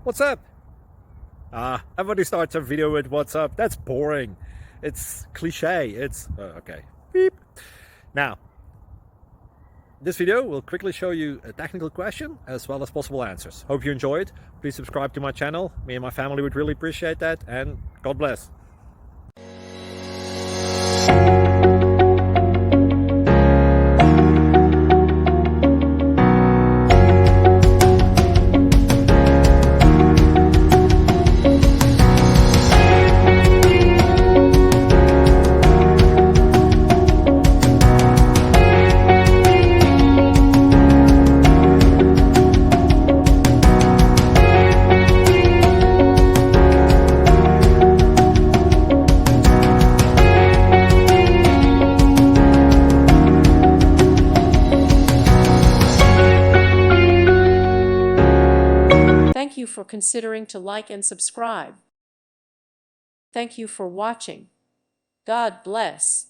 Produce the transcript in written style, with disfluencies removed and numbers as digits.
What's up? Everybody starts a video with what's up. That's boring. It's cliche. It's okay. Beep. Now, this video will quickly show you a technical question as well as possible answers. Hope you enjoyed. Please subscribe to my channel. Me and my family would really appreciate that, and God bless. Thank you for considering to like and subscribe. Thank you for watching. God bless.